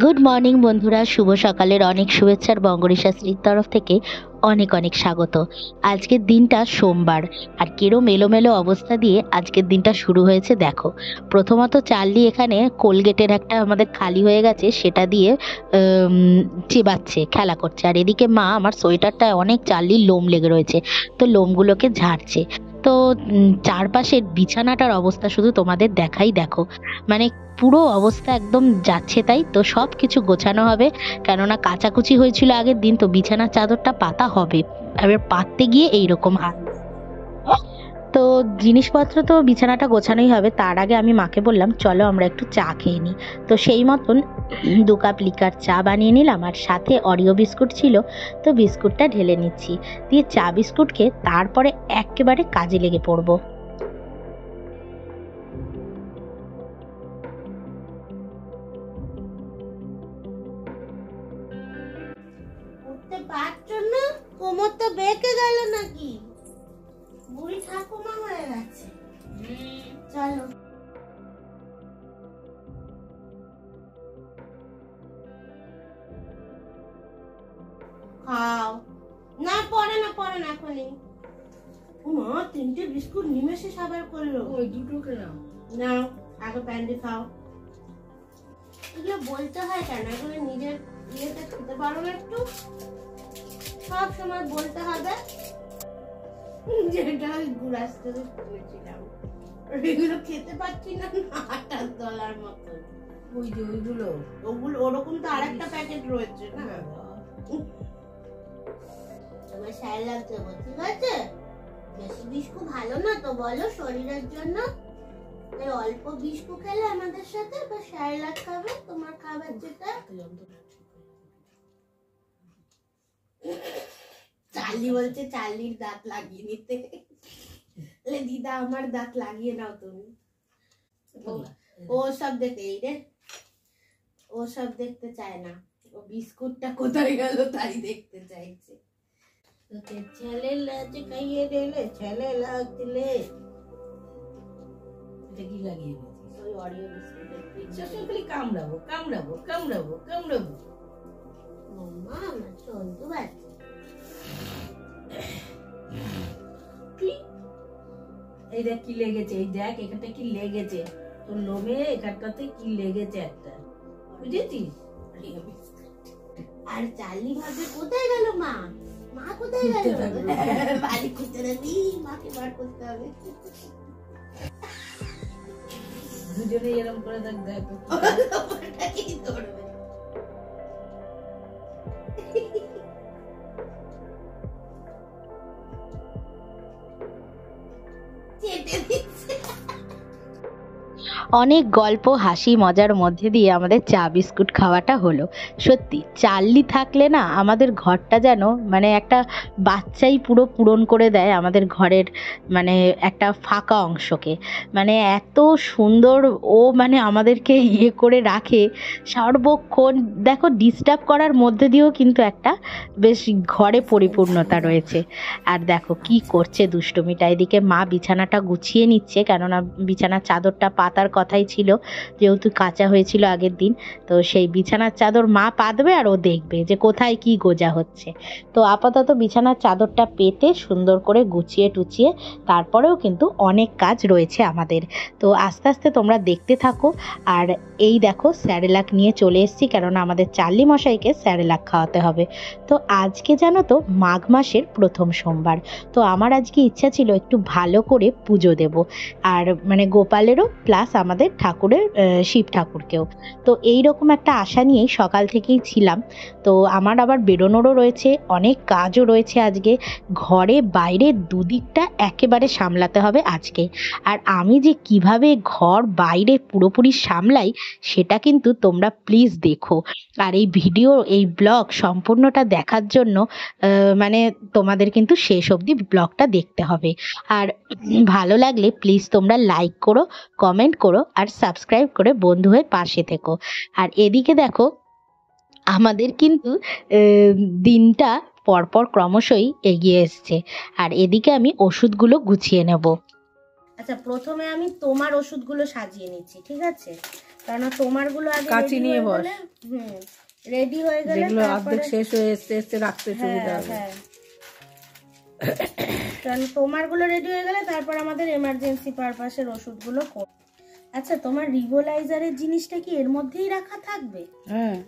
Good morning বন্ধুরা, শুভ সকালের অনেক শুভেচ্ছার বঙ্গরিশাশ্রীর তরফ থেকে অনেক অনেক স্বাগত। আজকের দিনটা সোমবার, আর কিরম এলোমেলো অবস্থা দিয়ে আজকের দিনটা শুরু হয়েছে দেখো। প্রথমত চার্লি এখানে কোলগেটের একটা আমাদের খালি হয়ে গেছে, সেটা দিয়ে চিবাচ্ছে, খেলা করছে। আর এদিকে মা আমার সোয়েটারটায় অনেক চার্লির লোম লেগে রয়েছে, তো লোমগুলোকে ঝাড়ছে। তো চারপাশের বিছানাটার অবস্থা শুধু তোমাদের দেখাই দেখো, মানে পুরো অবস্থা একদম যাচ্ছে তাই। তো সব কিছু গোছানো হবে, কেননা কাচাকুচি হয়েছিল আগের দিন, তো বিছানার চাদরটা পাতা হবে। এবার পাততে গিয়ে এইরকম হাল। তো জিনিসপত্র তো বিছানাটা গোছানোই হবে, তার আগে আমি মাকে বললাম চলো আমরা একটু চা খেয়ে নিই। তো সেই মতন 2 কাপ লিকার চা বানিয়ে নিলাম, আর সাথে অরিও বিস্কুট ছিল, তো বিস্কুটটা ঢেলে নিচ্ছি। দিয়ে চা বিস্কুট খেয়ে তারপরে একেবারে কাজে লেগে পড়বো। উঠতে পারছো না? কোমরটা বেঁকে গেল নাকি? বুড়ি ঠাকুমা হয়ে গেছে। চলো খাও। না পরে না এখনই। মা 3টে বিস্কুট নিমেষে সাবার করলো। ওই দুটো খেলাম না, আগে প্যান্ডি খাও। এগুলো বলতে হয় কেন? এগুলো নিজের ইয়েতে খেতে পারো না একটু? সব সময় বলতে হবে যেটা ওই গুড়াস্তে শুনেছিলাম, এগুলো খেতে পাচ্ছি না, আটার দলার মতো। ওই যে ওইগুলো ওগুলো ওরকম তো আরেকটা প্যাকেট রয়েছে না। তোমার স্যালাড দেবো, ঠিক আছে? বেশি বিস্কুট ভালো না তো বলো শরীরের জন্য। এই অল্প বিস্কুট খেলে আমাদের সাথে, বা স্যালাড খাবে তোমার খাবার যেটা। চার্লি বলছে চার্লির দাঁত লাগিয়ে নিতে। দিদা আমার দাঁত লাগিয়ে নাও তুমি। ও সব দেখে এই রে, ও সব দেখতে চায় না, ও বিস্কুটটা কোথায় গেল তাই দেখতে চাইছে। তোকে ছেলে লাজ খাইয়ে দিলে, ছেলে লাজ দিলে। এটা কি লাগিয়ে দিয়েছিস? ওই অরিও বিস্কুটের সবসময় খালি কামড়াবো কামড়াবো কামড়াবো কামড়াবো। মাম্মা আমার চলতে পারছে। এই দেখ কি লেগেছে, এই দেখ এখানটা কি লেগেছে, তোর লোমে এখানটাতে কি লেগেছে একটা, বুঝেছিস? আর চার্লি ভাবে কোথায় গেল মা, মা কোথায় গেল? বাড়ি খুঁজতে দেবি, মাকে বার করতে হবে। দুজনে এরকম করে দেখ দেখ কি করবে? চেটে দিচ্ছে। অনেক গল্প হাসি মজার মধ্যে দিয়ে আমাদের চা বিস্কুট খাওয়াটা হলো। সত্যি চার্লি থাকলে না আমাদের ঘরটা যেন মানে একটা বাচ্চাই পুরো পূরণ করে দেয় আমাদের ঘরের মানে একটা ফাঁকা অংশকে। মানে এত সুন্দর ও মানে আমাদেরকে ইয়ে করে রাখে সর্বক্ষণ। দেখো ডিস্টার্ব করার মধ্যে দিয়েও কিন্তু একটা বেশ ঘরে পরিপূর্ণতা রয়েছে। আর দেখো কি করছে দুষ্টুমিটা, এদিকে মা বিছানাটা গুছিয়ে নিচ্ছে, কেননা বিছানার চাদরটা পাতার কথাই ছিল, যেহেতু কাঁচা হয়েছিল আগের দিন। তো সেই বিছানার চাদর মা পাতবে আর ও দেখবে যে কোথায় কি গোজা হচ্ছে। তো আপাতত বিছানার চাদরটা পেতে সুন্দর করে গুছিয়ে টুচিয়ে তারপরেও কিন্তু অনেক কাজ রয়েছে আমাদের। তো আস্তে আস্তে তোমরা দেখতে থাকো। আর এই দেখো স্যারেলাক নিয়ে চলে এসেছি, কেননা আমাদের চার্লি মশাইকে স্যারেলাক খাওয়াতে হবে। তো আজকে জানো তো মাঘ মাসের প্রথম সোমবার, তো আমার আজকে ইচ্ছা ছিল একটু ভালো করে পুজো দেব, আর মানে গোপালেরও প্লাস আমাদের ঠাকুরের শিব ঠাকুরকেও। তো এই রকম একটা আশা নিয়েই সকাল থেকেই ছিলাম। তো আমার আবার বেরোনোরও রয়েছে, অনেক কাজও রয়েছে আজকে, ঘরে বাইরে দুদিকটা একেবারে সামলাতে হবে আজকে। আর আমি যে কিভাবে ঘর বাইরে পুরোপুরি সামলাই সেটা কিন্তু তোমরা প্লিজ দেখো। আর এই ভিডিও এই ব্লগ সম্পূর্ণটা দেখার জন্য মানে তোমাদের কিন্তু শেষ অবধি ব্লগটা দেখতে হবে। আর ভালো লাগলে প্লিজ তোমরা লাইক করো, কমেন্ট করো, আর সাবস্ক্রাইব করে বন্ধু হয়ে পাশে থেকো। আর এদিকে দেখো আমাদের কিন্তু দিনটা পরপর ক্রমশই এগিয়ে এসছে, আর এদিকে আমি ওষুধগুলো গুছিয়ে নেব। আচ্ছা প্রথমে আমি তোমার ওষুধগুলো সাজিয়ে নিচ্ছি, ঠিক আছে? কারণ তোমারগুলো আগে কাঁচি নিয়ে বস। রেডি হয়ে গেলে যেগুলো অর্ধেক শেষ হয়ে এসে রাখতে সুবিধা হবে। হ্যাঁ, কারণ তোমারগুলো রেডি হয়ে গেলে তারপর আমাদের এমার্জেন্সি পারপাসের ওষুধগুলো করব। আচ্ছা তোমার রিভোলাইজারের জিনিসটা কি এর মধ্যেই রাখা থাকবে? হ্যাঁ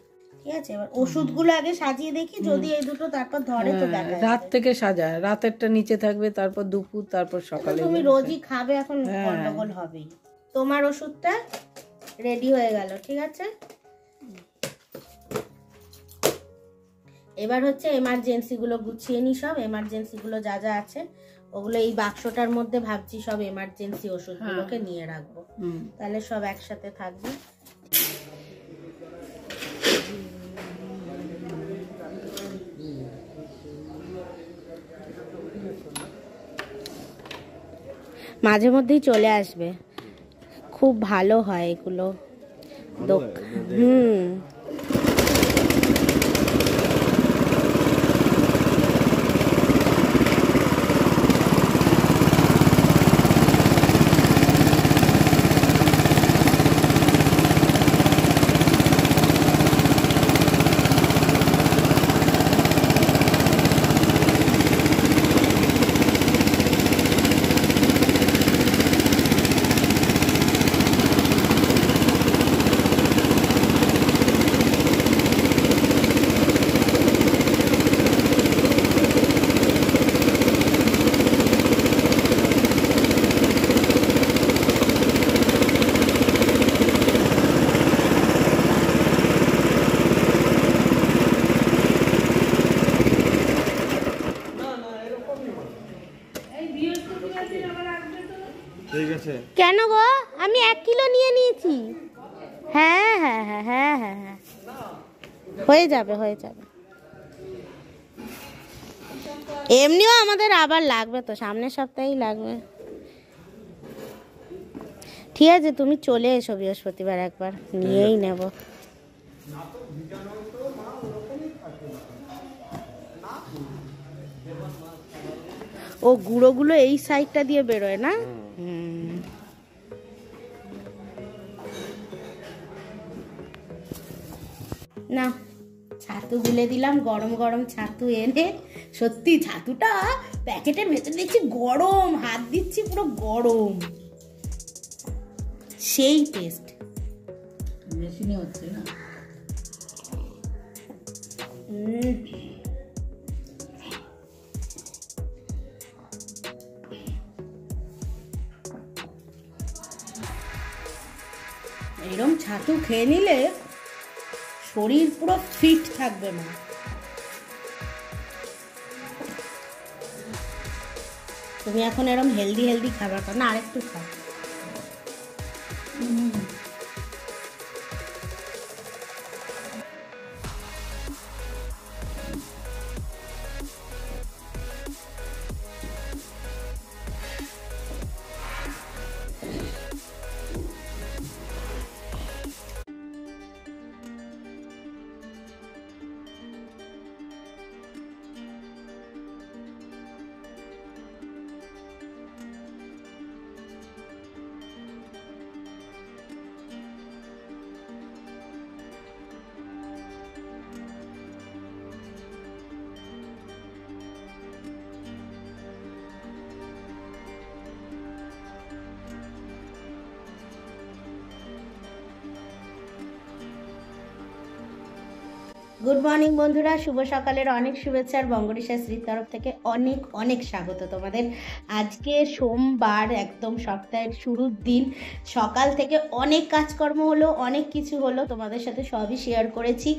ঠিক আছে, এবার ওষুধগুলো আগে সাজিয়ে দেখি, যদি এই দুটো তারপর ধরে তো দেখা যাবে। রাত থেকে সাজায়, রাতেরটা নিচে থাকবে, তারপর দুপুর, তারপর সকালে। তুমি রোজই খাবে, এখন গন্ডগোল হবেই। তোমার ওষুধটা রেডি হয়ে গেল, ঠিক আছে? এবার হচ্ছে এমার্জেন্সি গুলো গুছিয়ে নি, সব এমার্জেন্সি গুলো যা যা আছে ওগুলো এই বাক্সটার মধ্যে ভাবছি সব এমার্জেন্সি ওষুধগুলোকে নিয়ে রাখবো, তাহলে সব একসাথে থাকবে। মাঝে মধ্যেই চলে আসবে, খুব ভালো হয় এগুলো। কেন গো, আমি 1 কিলো নিয়ে নিয়েছি। হ্যাঁ হ্যাঁ হ্যাঁ হ্যাঁ হ্যাঁ হ্যাঁ, হয়ে যাবে হয়ে যাবে। এমনিও আমাদের আবার লাগবে তো, সামনের সপ্তাহেই লাগবে। ঠিক আছে, তুমি চলে এসো বৃহস্পতিবার, একবার নিয়েই নেব। ও গুঁড়োগুলো এই সাইডটা দিয়ে বেরোয় না? না, ছাতু গুলে দিলাম, গরম গরম ছাতু এনে। সত্যি ছাতুটা প্যাকেটের ভেতর দেখছি গরম, হাত দিচ্ছি পুরো গরম, সেই টেস্ট। মেশিনে হচ্ছে না। এরকম ছাতু খেয়ে নিলে শরীর পুরো ফিট থাকবে না। তুমি এখন এরকম হেলদি হেলদি খাবার খাও না, আরেকটু খাও। গুড মর্নিং বন্ধুরা, শুভ সকালের অনেক শুভেচ্ছা আর বঙ্গরিশাশ্রীর তরফ থেকে অনেক অনেক স্বাগত তোমাদের। আজকে সোমবার, একদম সপ্তাহের শুরুর দিন। সকাল থেকে অনেক কাজকর্ম হলো, অনেক কিছু হলো, তোমাদের সাথে সবই শেয়ার করেছি।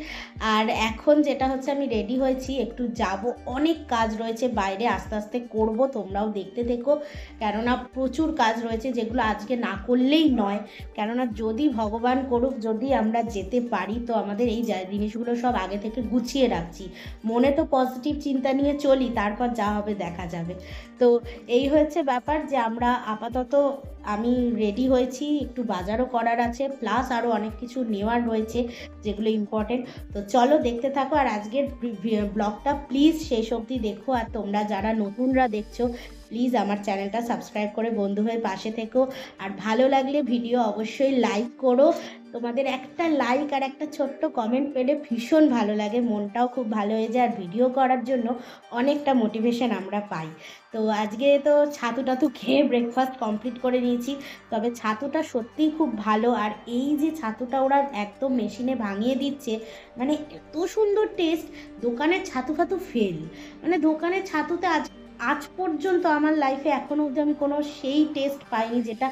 আর এখন যেটা হচ্ছে, আমি রেডি হয়েছি, একটু যাব, অনেক কাজ রয়েছে বাইরে, আস্তে আস্তে করব, তোমরাও দেখতে দেখো। কেননা প্রচুর কাজ রয়েছে যেগুলো আজকে না করলেই নয়। কেননা যদি ভগবান করুক, যদি আমরা যেতে পারি, তো আমাদের এই জিনিসগুলো সব আগে থেকে গুছিয়ে রাখছি। মনে তো পজিটিভ চিন্তা নিয়ে চলি, তারপর যা হবে দেখা যাবে। তো এই হচ্ছে ব্যাপার, যে আমরা আপাতত আমি রেডি হয়েছি, একটু বাজারও করার আছে, প্লাস আরও অনেক কিছু নেওয়ার রয়েছে যেগুলো ইম্পর্টেন্ট। তো চলো দেখতে থাকো, আর আজকের ব্লগটা প্লিজ শেষ অবধি দেখো। আর তোমরা যারা নতুনরা দেখছো প্লিজ আমার চ্যানেলটা সাবস্ক্রাইব করে বন্ধু হয়ে পাশে থেকো। আর ভালো লাগলে ভিডিও অবশ্যই লাইক করো। তোমাদের একটা লাইক আর একটা ছোট্ট কমেন্ট পেলে ভীষণ ভালো লাগে, মনটাও খুব ভালো হয়ে যায়, আর ভিডিও করার জন্য অনেকটা মোটিভেশন আমরা পাই। তো আজকে তো ছাতু টাতু খেয়ে ব্রেকফাস্ট কমপ্লিট করে নিয়েছি, তবে ছাতুটা সত্যিই খুব ভালো। আর এই যে ছাতুটা ওরা একদম মেশিনে ভাঙিয়ে দিচ্ছে, মানে এত সুন্দর টেস্ট। দোকানের ছাতু ফাতু ফেল, মানে দোকানের ছাতুতে আজ পর্যন্ত আমার লাইফে এখনও অবধি আমি কোনো সেই টেস্ট পাইনি যেটা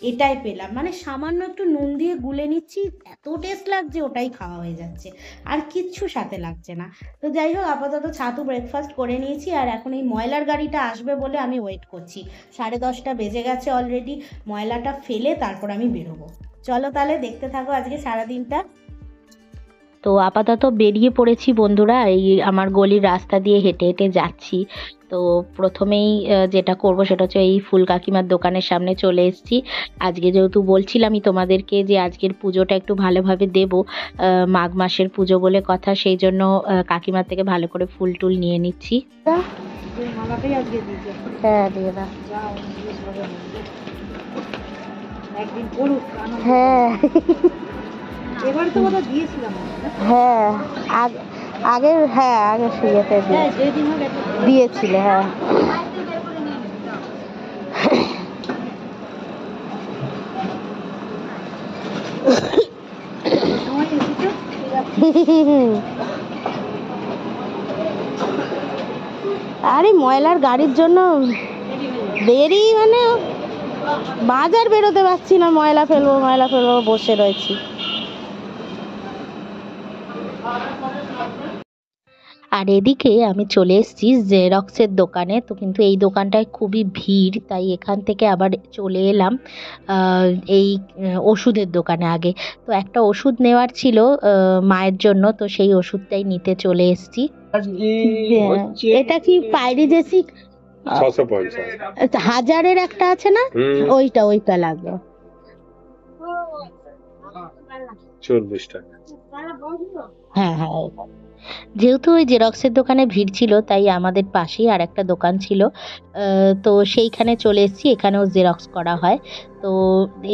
এটাই পেলাম। মানে সামান্য একটু নুন দিয়ে গুলে নিচ্ছি, এত টেস্ট লাগছে, ওটাই খাওয়া হয়ে যাচ্ছে, আর কিচ্ছু সাথে লাগছে না। তো যাই হোক, আপাতত ছাতু ব্রেকফাস্ট করে নিয়েছি, আর এখন এই ময়লার গাড়িটা আসবে বলে আমি ওয়েট করছি। 10:30 বেজে গেছে অলরেডি, ময়লাটা ফেলে তারপর আমি বেরোবো। চলো তাহলে দেখতে থাকো আজকে সারাদিনটা। তো আপাতত বেরিয়ে পড়েছি বন্ধুরা, এই আমার গলির রাস্তা দিয়ে হেঁটে হেঁটে যাচ্ছি। তো প্রথমেই যেটা করব সেটা হচ্ছে এই ফুল কাকিমার দোকানের সামনে চলে এসেছি। আজকে যেহেতু বলছিলামই তোমাদেরকে যে আজকের পুজোটা একটু ভালোভাবে দেব, মাঘ মাসের পুজো বলে কথা, সেই জন্য কাকিমার থেকে ভালো করে ফুল টুল নিয়ে নিচ্ছি। হ্যাঁ দিয়ে দাও। হ্যাঁ এবার তো ওটা দিয়েছিলাম। হ্যাঁ আগে ইয়েতে দিয়েছিলে। হ্যাঁ আরে ময়লার গাড়ির জন্য দেরি, মানে বাজার বেরোতে পারছি না, ময়লা ফেলবো বসে রয়েছি। আর এদিকে আমি চলে এসেছি জেরক্সের দোকানে। তো কিন্তু এই দোকানটায় খুবই ভিড়, তাই এখান থেকে আবার চলে এলাম এই ওষুধের দোকানে আগে। তো একটা ওষুধ নেওয়ার ছিল মায়ের জন্য, তো সেই ওষুধটাই নিতে চলে এসেছি। এটা কি পাইরিজেসিক 1000-এর একটা আছে না, ওইটা লাগবে 40 টাকা। হ্যাঁ হ্যাঁ, যেহেতু ওই জেরক্সের দোকানে ভিড় ছিল, তাই আমাদের পাশেই আর একটা দোকান ছিল, তো সেইখানে চলে এসেছি। এখানেও জেরক্স করা হয়। তো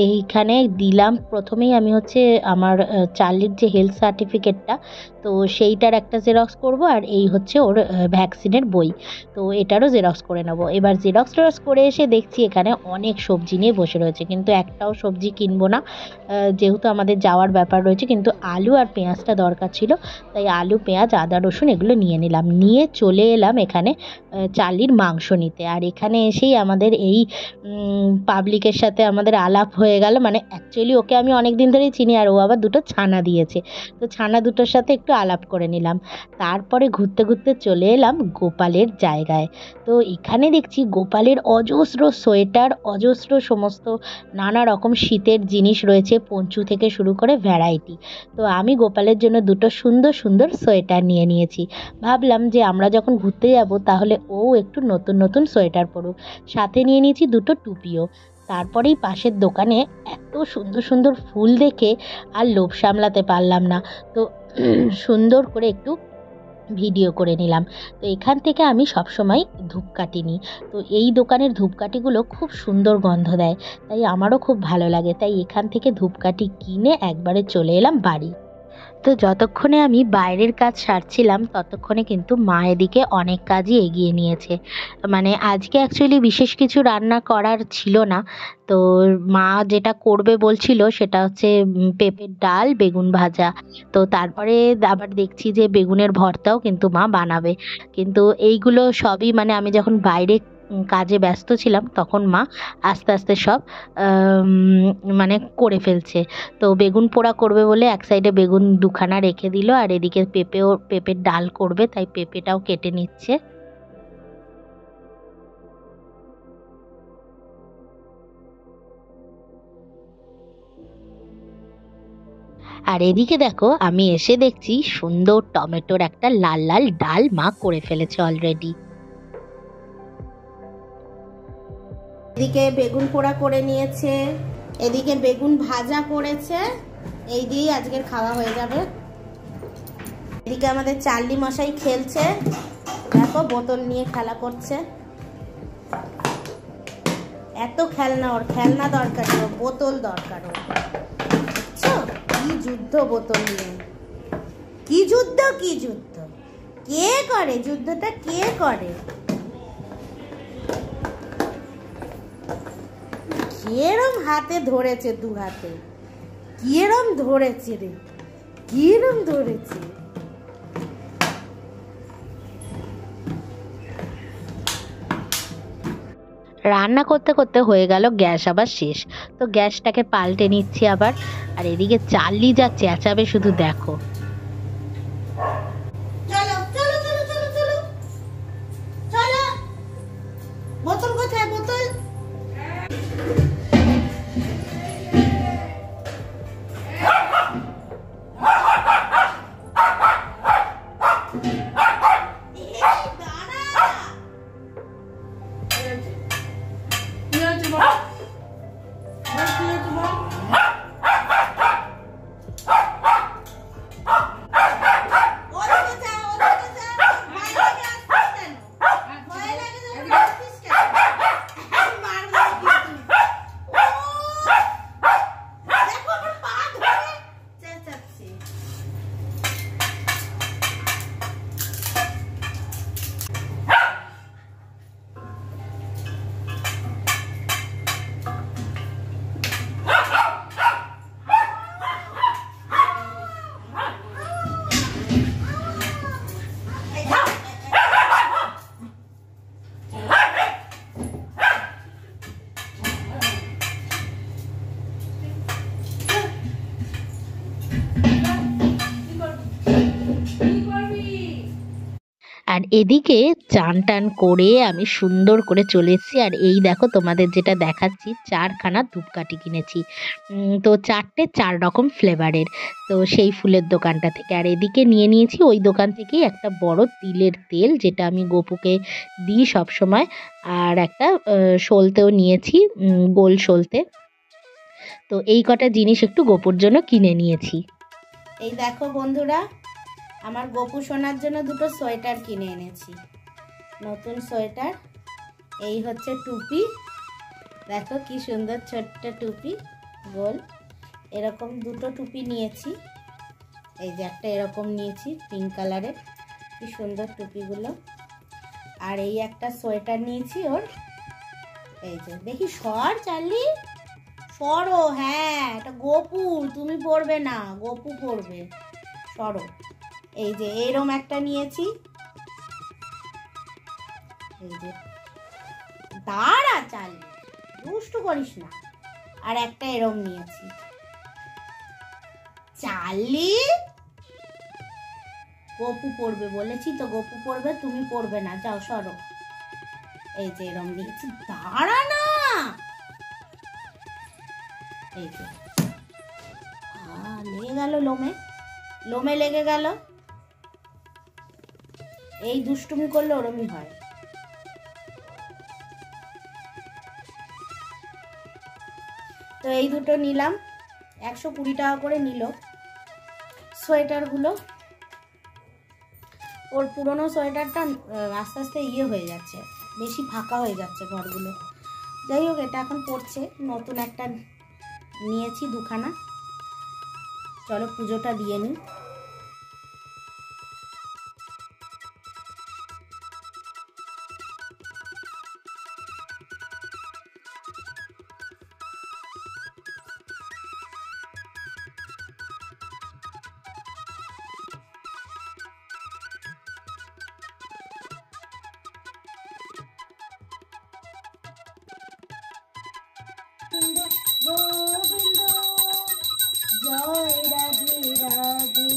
এইখানে দিলাম প্রথমেই আমি হচ্ছে আমার চার্লির যে হেলথ সার্টিফিকেটটা, তো সেইটার একটা জেরক্স করব, আর এই হচ্ছে ওর ভ্যাকসিনের বই, তো এটারও জেরক্স করে নেব। এবার জেরক্স করে এসে দেখছি এখানে অনেক সবজি নিয়ে বসে রয়েছে, কিন্তু একটাও সবজি কিনবো না, যেহেতু আমাদের যাওয়ার ব্যাপার রয়েছে। কিন্তু আলু আর পেঁয়াজটা দরকার ছিল, তাই আলু, পেঁয়াজ, আদা, রসুন এগুলো নিয়ে নিলাম। নিয়ে চলে এলাম এখানে চার্লির মাংস নিতে। আর এখানে এসেই আমাদের এই পাবলিকের সাথে আমাদের আলাপ হয়ে গেল। মানে অ্যাকচুয়ালি ওকে আমি অনেক দিন ধরেই চিনি, আর ও আবার দুটো ছানা দিয়েছে, তো ছানা দুটোর সাথে একটু আলাপ করে নিলাম। তারপরে ঘুরতে ঘুরতে চলে এলাম গোপালের জায়গায়। তো এখানে দেখছি গোপালের অজস্র সোয়েটার, অজস্র সমস্ত নানা রকম শীতের জিনিস রয়েছে, পঞ্চু থেকে শুরু করে ভ্যারাইটি। তো আমি গোপালের জন্য দুটো সুন্দর সুন্দর সোয়েটার নিয়ে নিয়েছি। ভাবলাম যে আমরা যখন ঘুরতে যাব তাহলে ও একটু নতুন নতুন সোয়েটার পরুক। সাথে নিয়ে নিয়েছি দুটো টুপিও। তারপরেই পাশের দোকানে এত সুন্দর সুন্দর ফুল দেখে আর লোভ সামলাতে পারলাম না, তো সুন্দর করে একটু ভিডিও করে নিলাম। তো এখান থেকে আমি সবসময় ধূপকাঠি নিই, তো এই দোকানের ধূপকাঠিগুলো খুব সুন্দর গন্ধ দেয়, তাই আমারও খুব ভালো লাগে। তাই এখান থেকে ধূপকাঠি কিনে একবারে চলে এলাম বাড়ি। তো যতক্ষণে আমি বাইরের কাজ সারছিলাম ততক্ষণে কিন্তু মা এদিকে অনেক কাজই এগিয়ে নিয়েছে। মানে আজকে অ্যাকচুয়ালি বিশেষ কিছু রান্না করার ছিল না, তো মা যেটা করবে বলছিল সেটা হচ্ছে পেঁপের ডাল, বেগুন ভাজা। তো তারপরে আবার দেখছি যে বেগুনের ভর্তাও কিন্তু মা বানাবে। কিন্তু এইগুলো সবই মানে আমি যখন বাইরে কাজে ব্যস্ত ছিলাম তখন মা আস্তে আস্তে সব মানে করে ফেলছে। তো বেগুন পোড়া করবে বলে এক সাইডে বেগুন দুখানা রেখে দিল, আর এদিকে পেঁপের ডাল করবে, তাই পেঁপেটাও কেটে নিচ্ছে। আর এদিকে দেখো আমি এসে দেখছি সুন্দর টমেটোর একটা লাল লাল ডাল মা করে ফেলেছে অলরেডি। এদিকে বেগুন পোড়া করে নিয়েছে, এদিকে বেগুন ভাজা করেছে, এই দিয়েই আজকের খাওয়া হয়ে যাবে। এদিকে আমাদের চার্লি মশাই খেলছে, দেখো বোতল নিয়ে খেলা করছে। এত খেলনা, ওর খেলনা দরকার, ওর বোতল দরকার। বুঝছো কি যুদ্ধ বোতল নিয়ে, কি যুদ্ধ, কি যুদ্ধ, কে করে যুদ্ধটা, কে করে? কিরম হাতে ধরেছে, দু হাতে কিরম ধরেছে রে, কিরম ধরেছে। রান্না করতে করতে হয়ে গেল গ্যাস আবার শেষ, তো গ্যাসটাকে পাল্টে নিচ্ছি আবার। আর এদিকে চার্লি যা চেঁচাবে শুধু দেখো। চলো চলো চলো চলো চলো চলো, বোতল কোথায়, বোতল? আর এদিকে চান টান করে আমি সুন্দর করে চলে এসেছি। আর এই দেখো তোমাদের যেটা দেখাচ্ছি, 4খানা ধূপকাঠি কিনেছি। তো 4টে 4 রকম ফ্লেভারের, তো সেই ফুলের দোকানটা থেকে। আর এদিকে নিয়ে নিয়েছি ওই দোকান থেকেই একটা বড় তিলের তেল, যেটা আমি গপুকে দিই সবসময়। আর একটা সলতেও নিয়েছি, গোল সলতে। তো এই কটা জিনিস একটু গপুর জন্য কিনে নিয়েছি। এই দেখো বন্ধুরা, আমার গপু সোনার জন্য দুটো সোয়েটার কিনে এনেছি, নতুন সোয়েটার। এই হচ্ছে টুপি, দেখো কি সুন্দর ছোট্ট টুপি, গোল। এরকম দুটো টুপি নিয়েছি, এই যে একটা এরকম নিয়েছি পিঙ্ক কালারের, কি সুন্দর টুপিগুলো। আর এই একটা সোয়েটার নিয়েছি ওর, এই যে দেখি সর চার্লি, সরো, হ্যাঁ এটা গপু, তুমি পরবে না, গপু পরবে, সরো। এই যে এরম একটা নিয়েছি, এই যে, দাঁড়া চার্লি, দুষ্টু করিস না। আর একটা এরম নিয়েছি। চার্লি, গপু পরবে বলেছি তো, গপু পরবে, তুমি পরবে না, যাও সরো। এই যে এরম নিয়েছি, দাঁড়া না, এই যে লেগে গেল লোমে, লোমে লেগে গেল। এই দুষ্টুমি করলে ওরমই হয়। তো এই দুটো নিলাম, 120 টাকা করে নিল সোয়েটারগুলো। ওর পুরনো সোয়েটারটা আস্তে আস্তে ইয়ে হয়ে যাচ্ছে, বেশি ফাঁকা হয়ে যাচ্ছে ঘরগুলো। যাই হোক, এটা এখন পড়ছে, নতুন একটা নিয়েছি 2খানা। চলো পুজোটা দিয়ে নিই। গোবিন্দ জয় রাধে রাধে,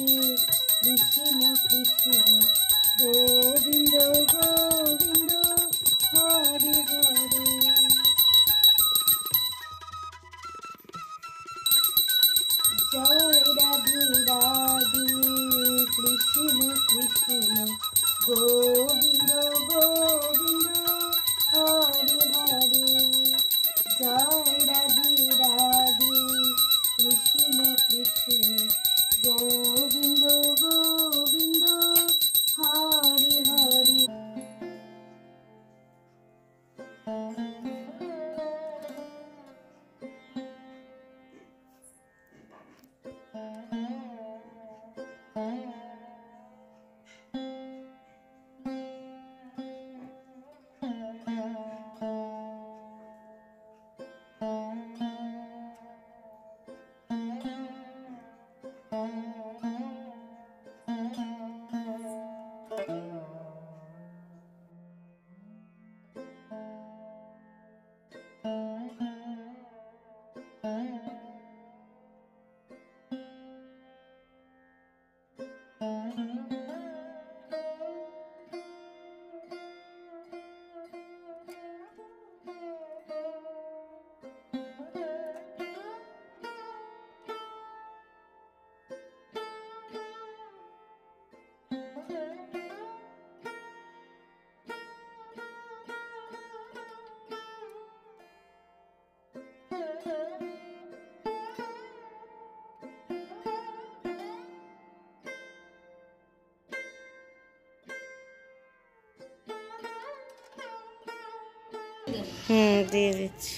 দিয়ে দিচ্ছি।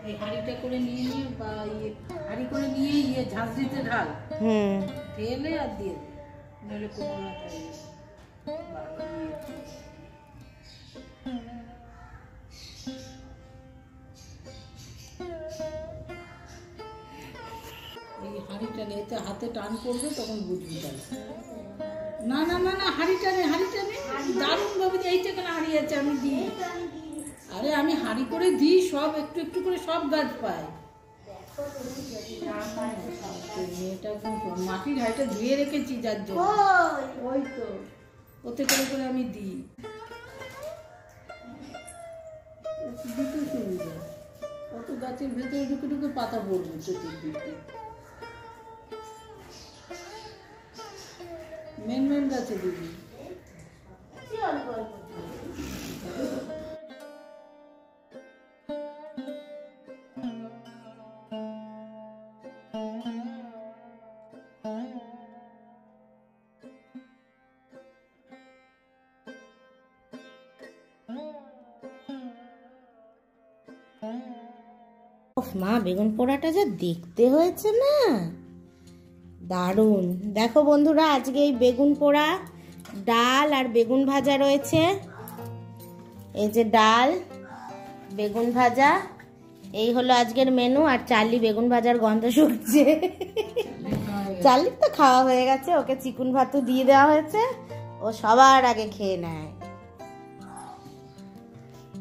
এই হাঁড়িটা করে নিয়ে বা হাঁড়ি করে নিয়ে ঝাঁঝরিতে ঢাল, ঢেলে আর দিয়ে দে, নইলে কোমরা হয়ে যাবে। এই হাঁড়িটা নিয়ে হাতে টান করবে, তখন বুঝবি তাহলে। না না না না, হাঁড়িটা নে দারুণ ভাবে। এইটা কেন হাঁড়ি আছে, আমি দিই। আরে আমি হাঁড়ি করে দিই, সব একটু একটু করে সব গাছ পায়। মেয়েটা মাটির হাঁড়িটা ধুয়ে রেখেছি যার জন্য, ওই তো ওতে করে করে আমি দিই। দিতে সুবিধা, কত গাছের ভেতরে ঢুকে ঢুকে পাতা পড়বে চতুর্দিকে। মেন গাছে দিবি। মা, বেগুন পোড়াটা যা দেখতে হয়েছে না, দারুণ। দেখো বন্ধুরা, আজকে এই বেগুন পোড়া, ডাল আর বেগুন ভাজা রয়েছে। এই যে ডাল, বেগুন ভাজা, এই হলো আজকের মেনু। আর চার্লি বেগুন ভাজার গন্ধ শুকছে। চার্লির তো খাওয়া হয়ে গেছে, ওকে চিকুন ভাতও দিয়ে দেওয়া হয়েছে, ও সবার আগে খেয়ে নেয়।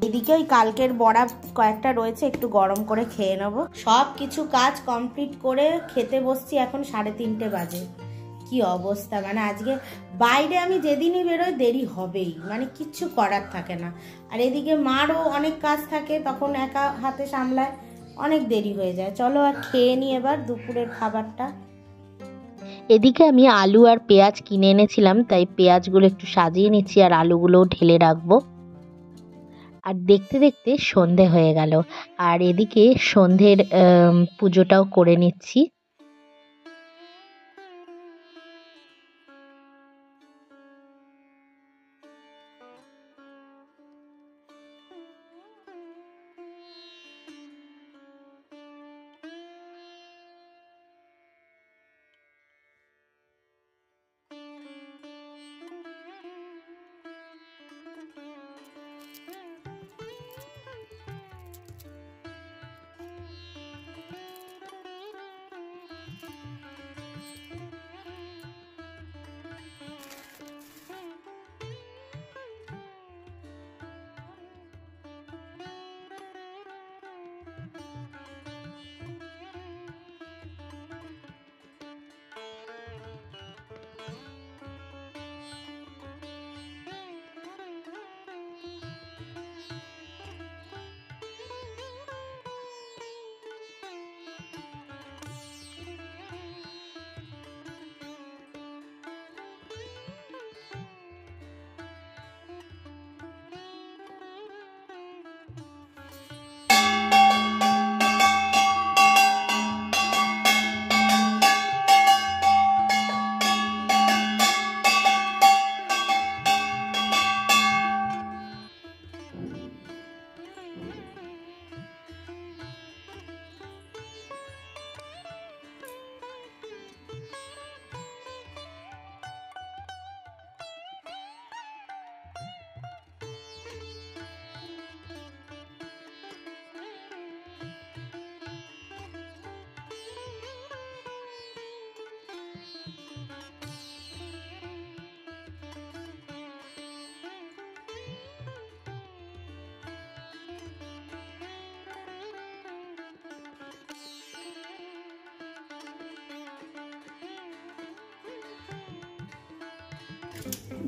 এদিকে ওই কালকের বড়া কয়েকটা রয়েছে, একটু গরম করে খেয়ে নেবো। সব কিছু কাজ কমপ্লিট করে খেতে বসছি, এখন 3:30 বাজে। কি অবস্থা, মানে আজকে বাইরে আমি যেদিনই বেরোই দেরি হবেই, মানে কিচ্ছু করার থাকে না। আর এদিকে মারও অনেক কাজ থাকে, তখন একা হাতে সামলায়, অনেক দেরি হয়ে যায়। চলো আর খেয়ে নিই এবার দুপুরের খাবারটা। এদিকে আমি আলু আর পেঁয়াজ কিনে এনেছিলাম, তাই পেঁয়াজগুলো একটু সাজিয়ে নিচ্ছি আর আলুগুলোও ঢেলে রাখবো। আর দেখতে দেখতে সন্ধে হয়ে গেল, আর এদিকে সন্ধ্যের পুজোটাও করে নিচ্ছি।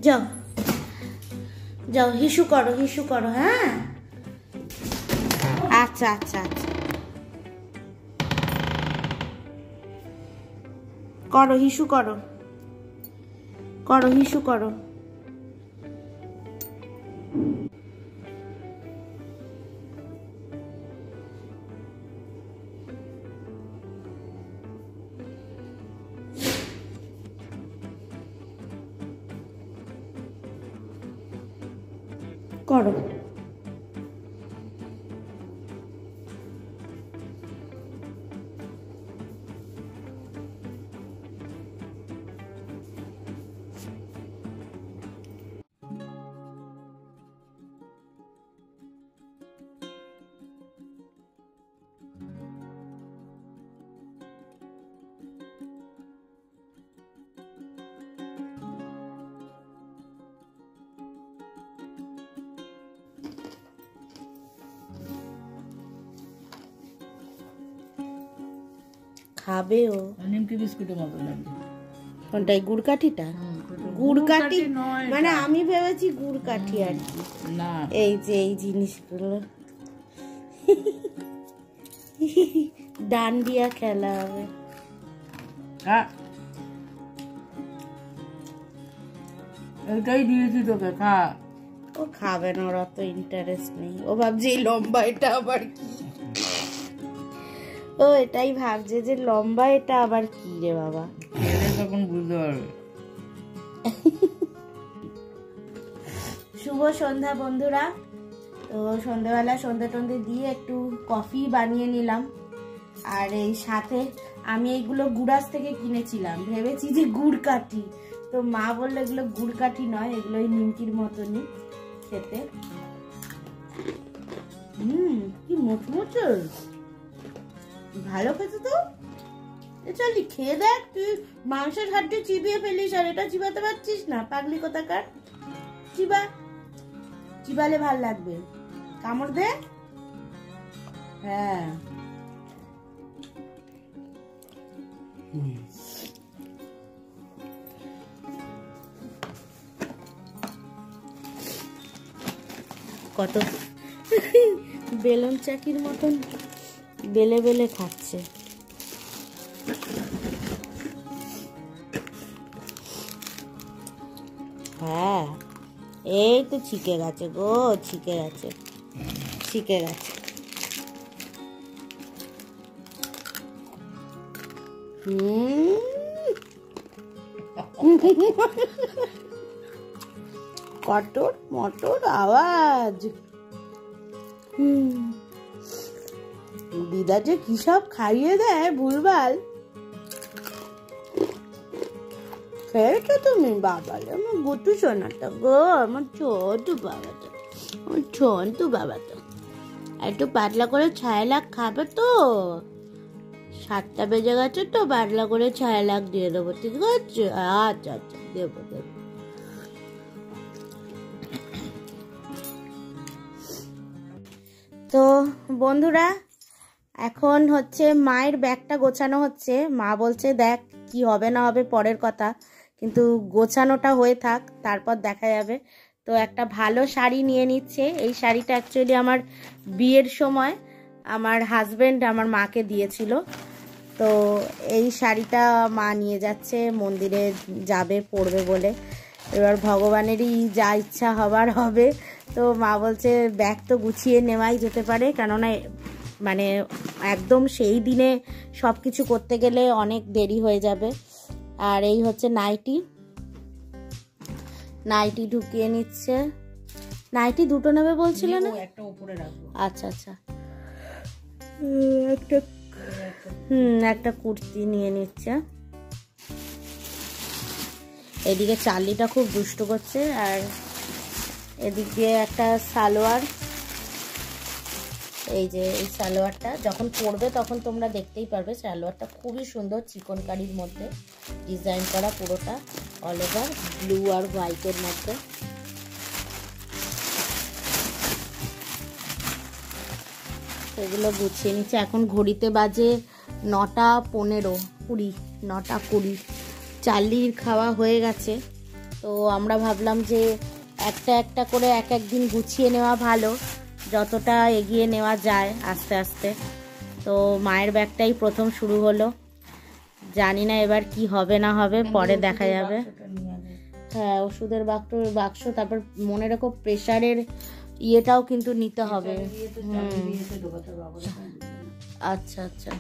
যাও যাও, হিসু করো, হ্যাঁ। আচ্ছা আচ্ছা আচ্ছা, করো হিসু করো। করো। খাবে ও। নিমকি বিস্কুটের মতো লাগবে। কোনটাই গুড়কাঠিটা? গুড়কাঠি মানে আমি ভেবেছি গুড়কাঠি আর কি। না, এই যে এই জিনিসগুলো ডান্ডিয়া খেলা হবে। এটাই দিয়েছি তোকে, খা। ও খাবে না, ওর অত ইন্টারেস্ট নেই। ও ভাবছে এই লম্বা এটা আবার কি, ও এটাই ভাবছে যে লম্বা এটা আবার কি রে বাবা। তখন বুঝতে পারবে। শুভ সন্ধ্যা বন্ধুরা। তো সন্ধ্যাবেলা সন্ধ্যা টন্ধে দিয়ে একটু কফি বানিয়ে নিলাম। আর এই সাথে আমি এইগুলো গুড়াস থেকে কিনেছিলাম, ভেবেছি যে গুড় কাঠি, তো মা বললো এগুলো গুড় কাঠি নয়, এগুলো ওই নিমকির মতনই খেতে। কি মুচমুচে, ভালো খেতে তো। চলি খেয়ে দেখ, তুই মাংসের হাড্ডি চিবিয়ে ফেলিস আর এটা চিবাতে পারছিস না, পাগলি কোথাকার। চিবা, চিবালে ভাল লাগবে, কামড় দে। হ্যাঁ কত বেলুন চাকির মতন বেলে বেলে খাচ্ছে। হ্যাঁ এই তো ছিকে গেছে গো, ছিকে গেছে, ছিকে গেছে। কটর মটর আওয়াজ। দিদা যে কি সব খাইয়ে দেয় ভুলভাল। খেয়েছো তুমি? বাবারে আমার গুটু সোনাটা গো, আমার ছোট বাবাটা, আমার ছোট বাবাটা। একটু পাতলা করে 6 লাখ খাবে তো? 7টা বেজে গেছে তো, পাতলা করে 6 লাখ দিয়ে দেবো, ঠিক আছে? আচ্ছা আচ্ছা, দেবো দেবো। তো বন্ধুরা এখন হচ্ছে মায়ের ব্যাগটা গোছানো হচ্ছে। মা বলছে দেখ কি হবে না হবে পরের কথা, কিন্তু গোছানোটা হয়ে থাক, তারপর দেখা যাবে। তো একটা ভালো শাড়ি নিয়ে নিচ্ছে। এই শাড়িটা অ্যাকচুয়ালি আমার বিয়ের সময় আমার হাজবেন্ড আমার মাকে দিয়েছিল। তো এই শাড়িটা মা নিয়ে যাচ্ছে, মন্দিরে যাবে পরবে বলে। এবার ভগবানেরই যা ইচ্ছা হবার হবে। তো মা বলছে ব্যাগ তো গুছিয়ে নেওয়াই যেতে পারে, কেননা মানে একদম সেই দিনে সব কিছু করতে গেলে অনেক দেরি হয়ে যাবে। আর এই হচ্ছে নাইটি, নাইটি ঢুকিয়ে নিচ্ছে। নাইটি দুটো নেবে বলছিল না? একটা উপরে রাখবো। আচ্ছা আচ্ছা, একটা কুর্তি নিয়ে নিচ্ছে। এদিকে চার্লিটা খুব দুষ্টু করছে, আর এদিক দিয়ে একটা সালোয়ার। এই যে এই সালোয়ারটা যখন পরবে তখন তোমরা দেখতেই পারবে। সালোয়ারটা খুবই সুন্দর, চিকনকারির মধ্যে ডিজাইন করা, পুরোটা অল ওভার ব্লু আর হোয়াইটের মধ্যে। এগুলো গুছিয়ে নিচ্ছে। এখন ঘড়িতে বাজে 9টা 15, 20, 9টা 20। চার্লির খাওয়া হয়ে গেছে। তো আমরা ভাবলাম যে একটা একটা করে এক এক দিন গুছিয়ে নেওয়া ভালো, যতটা এগিয়ে নেওয়া যায় আস্তে আস্তে। তো মায়ের ব্যাগটাই প্রথম শুরু হলো, জানি না এবার কি হবে না হবে, পরে দেখা যাবে। হ্যাঁ ওষুধের বাক্স, তারপর মনে রেখো প্রেশারের ইয়েটাও কিন্তু নিতে হবে। আচ্ছা আচ্ছা,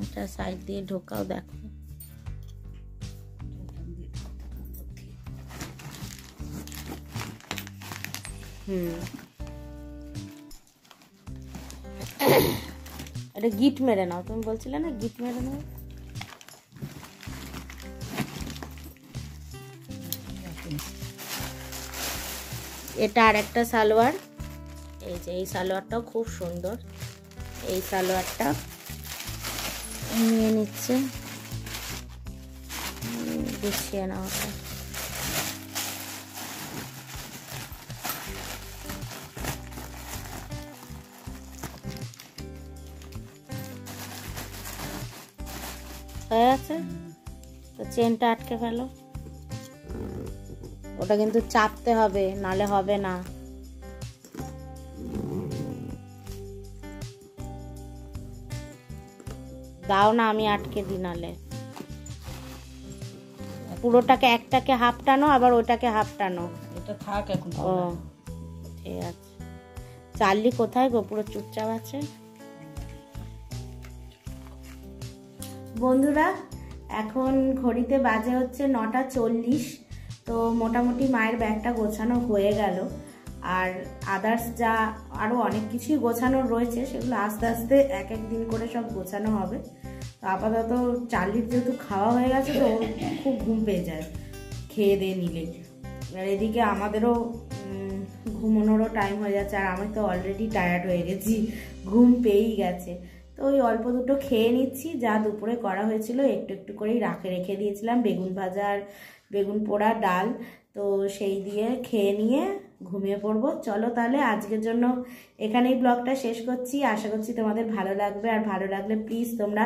এটা সাইড দিয়ে ঢোকাও, দেখো। এটা গিট মেরে নাও, তুমি বলছিলে না গিট মেরে নাও। এটা আর একটা সালোয়ার, এই যে এই সালোয়ারটাও খুব সুন্দর। এই সালোয়ারটা নিয়ে নিচ্ছে, গুছিয়ে নাও ওটা। হয়ে গেছে তো, চেনটা আটকে ফেলো। ওটা কিন্তু চাপতে হবে, নালে হবে না। দাও না, আমি আটকে দিই নালে। পুরোটাকে, একটাকে হাফ টানো, আবার ওটাকে হাফ টানো। এটা থাক এখন। ও ঠিক আছে। চার্লি কোথায় গো? পুরো চুপচাপ আছে। বন্ধুরা এখন ঘড়িতে বাজে হচ্ছে 9:40। তো মোটামুটি মায়ের ব্যাগটা গোছানো হয়ে গেল, আর আদার্স যা আরও অনেক কিছুই গোছানোর রয়েছে সেগুলো আস্তে আস্তে এক এক দিন করে সব গোছানো হবে। তো আপাতত চার্লির যেহেতু খাওয়া হয়ে গেছে তো ওর খুব ঘুম পেয়ে যায় খেয়ে দিয়ে নিলে, আর এদিকে আমাদেরও ঘুমানোরও টাইম হয়ে যাচ্ছে, আর আমি তো অলরেডি টায়ার্ড হয়ে গেছি, ঘুম পেয়েই গেছে। তো ওই অল্প দুটো খেয়ে নিচ্ছি, যা দুপুরে করা হয়েছিল একটু একটু করেই রেখে দিয়েছিলাম, বেগুন ভাজা আর বেগুন পোড়া, ডাল, তো সেই দিয়ে খেয়ে নিয়ে ঘুমিয়ে পড়বো। চলো তাহলে আজকের জন্য এখানেই ব্লগটা শেষ করছি। আশা করছি তোমাদের ভালো লাগবে, আর ভালো লাগলে প্লিজ তোমরা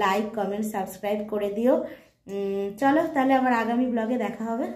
লাইক, কমেন্ট, সাবস্ক্রাইব করে দিও। চলো তাহলে আবার আগামী ব্লগে দেখা হবে।